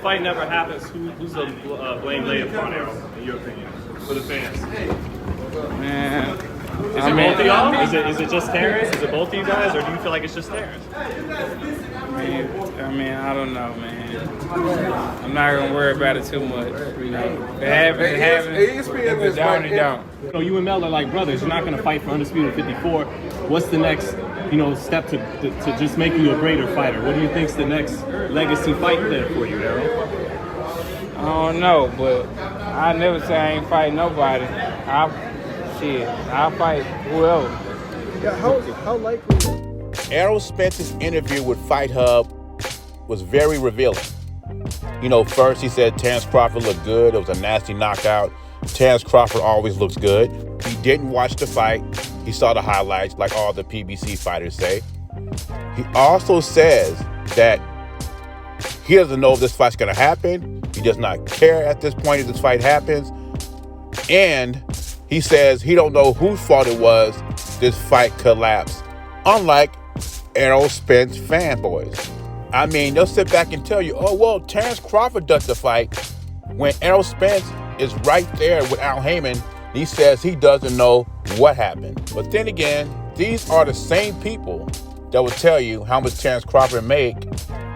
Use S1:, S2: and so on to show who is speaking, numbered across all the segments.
S1: fight never happens, who's the blame laid upon Errol, in your opinion, for the fans?
S2: Man,
S1: Is it both of y'all? Is it just Terrence? Is it both of you guys, or do you feel like it's just Terrence?
S2: I mean, I don't know, man. I'm not gonna worry about it too much. You know, it happens. If it don't, it don't.
S1: So you and Mel are like brothers. You're not gonna fight for undisputed 54. What's the next, step to just make you a greater fighter? What do you think's the next legacy fight there for you, Errol?
S2: I don't know, but I never say I ain't fighting nobody. I'll fight whoever.
S3: Yeah, how likely?
S4: Errol Spence's interview with Fight Hub was very revealing. First he said Terrence Crawford looked good. It was a nasty knockout. Terrence Crawford always looks good. He didn't watch the fight. He saw the highlights like all the PBC fighters say. He also says that he doesn't know if this fight's going to happen. He does not care at this point if this fight happens. And he says he don't know whose fault it was this fight collapsed, unlike Errol Spence fanboys. I mean, they'll sit back and tell you, oh, well, Terrence Crawford ducked the fight when Errol Spence is right there with Al Heyman. He says he doesn't know what happened. But then again, these are the same people that will tell you how much Terrence Crawford make,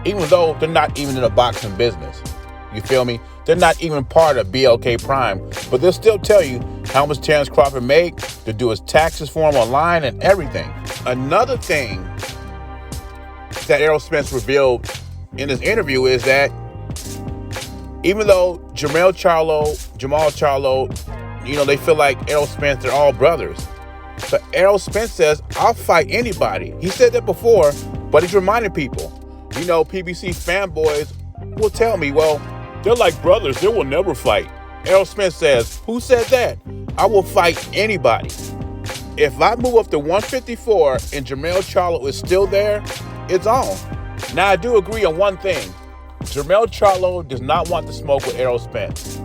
S4: even though they're not even in the boxing business. You feel me? They're not even part of BLK Prime, but they'll still tell you how much Terrence Crawford make, to do his taxes for him online and everything. Another thing that Errol Spence revealed in this interview is that even though Jamal Charlo, they feel like Errol Spence, they're all brothers. But Errol Spence says, I'll fight anybody. He said that before, but he's reminding people. PBC fanboys will tell me, well, they're like brothers, they will never fight. Errol Spence says, who said that? I will fight anybody. If I move up to 154 and Jamal Charlo is still there, it's on. Now, I do agree on one thing. Jamal Charlo does not want to smoke with Errol Spence.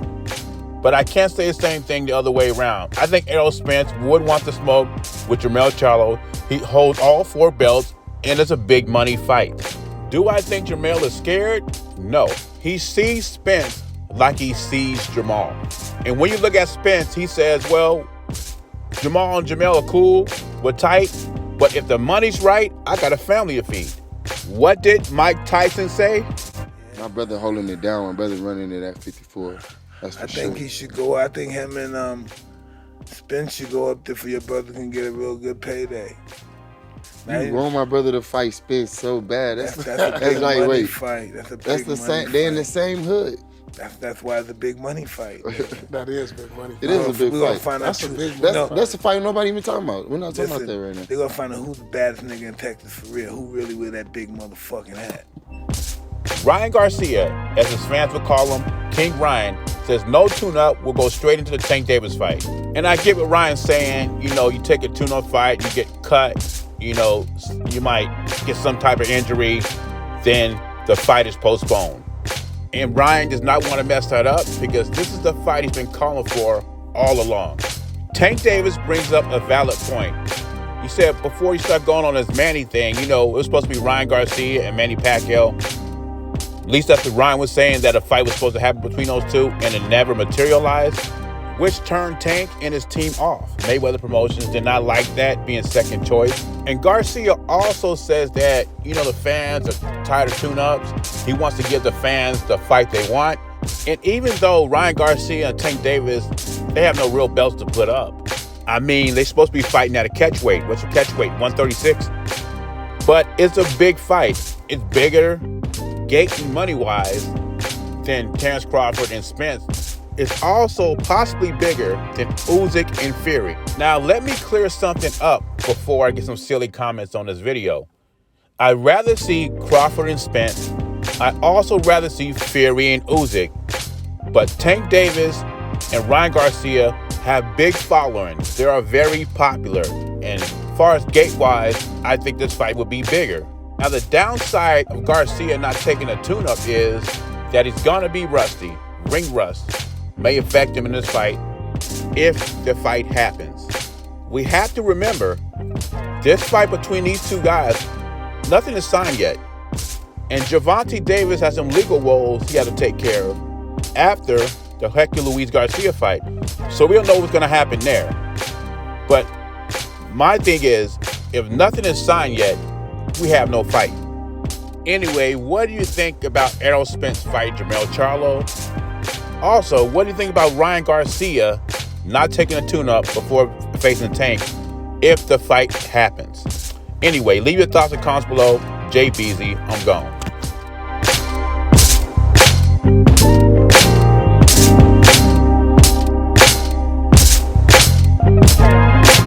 S4: But I can't say the same thing the other way around. I think Errol Spence would want to smoke with Jamal Charlo. He holds all 4 belts, and it's a big money fight. Do I think Jamal is scared? No. He sees Spence like he sees Jamal. And when you look at Spence, he says, well, Jamal and Jamal are cool, we're tight, but if the money's right, I got a family to feed. What did Mike Tyson say?
S5: My brother holding it down. My brother running it at 54. That's for sure.
S3: I think he should go. I think him and Spence should go up there for your brother can get a real good payday.
S5: You want my brother to fight Spence so bad.
S3: That's a big money fight. That's the
S5: same. They're in the same hood.
S3: That's why it's a big money fight.
S6: That is big money.
S5: It is a big fight.
S3: Find
S6: that's
S3: out
S6: a big
S5: that's a fight nobody even talking about. We're not talking about that right now.
S3: They're gonna find out who's the baddest nigga in Texas for real. Who really wear that big motherfucking hat.
S4: Ryan Garcia, as his fans would call him, King Ryan, says no tune-up, will go straight into the Tank Davis fight. And I get what Ryan's saying. You take a tune-up fight, you get cut, you might get some type of injury, then the fight is postponed. And Ryan does not want to mess that up because this is the fight he's been calling for all along. Tank Davis brings up a valid point. He said before you start going on this Manny thing, it was supposed to be Ryan Garcia and Manny Pacquiao. At least that's what Ryan was saying, that a fight was supposed to happen between those two, and it never materialized, which turned Tank and his team off. Mayweather Promotions did not like that, being second choice. And Garcia also says that, the fans are tired of tune-ups. He wants to give the fans the fight they want. And even though Ryan Garcia and Tank Davis, they have no real belts to put up. I mean, they're supposed to be fighting at a catchweight. What's your catchweight? 136? But it's a big fight. It's bigger, gate and money-wise, than Terrence Crawford and Spence. It's also possibly bigger than Usyk and Fury. Now, let me clear something up before I get some silly comments on this video. I'd rather see Crawford and Spence. I'd also rather see Fury and Usyk. But Tank Davis and Ryan Garcia have big followings. They are very popular. And as far as gate-wise, I think this fight would be bigger. Now, the downside of Garcia not taking a tune-up is that he's going to be rusty. Ring rust may affect him in this fight if the fight happens. We have to remember, this fight between these two guys, nothing is signed yet. And Gervonta Davis has some legal woes he had to take care of after the Hector Luis Garcia fight. So we don't know what's going to happen there. But my thing is, if nothing is signed yet, we have no fight. Anyway, what do you think about Errol Spence fighting Spence-Charlo? Also, what do you think about Ryan Garcia not taking a tune-up before facing Tank if the fight happens? Anyway, leave your thoughts and comments below. Jay Beasley, I'm gone.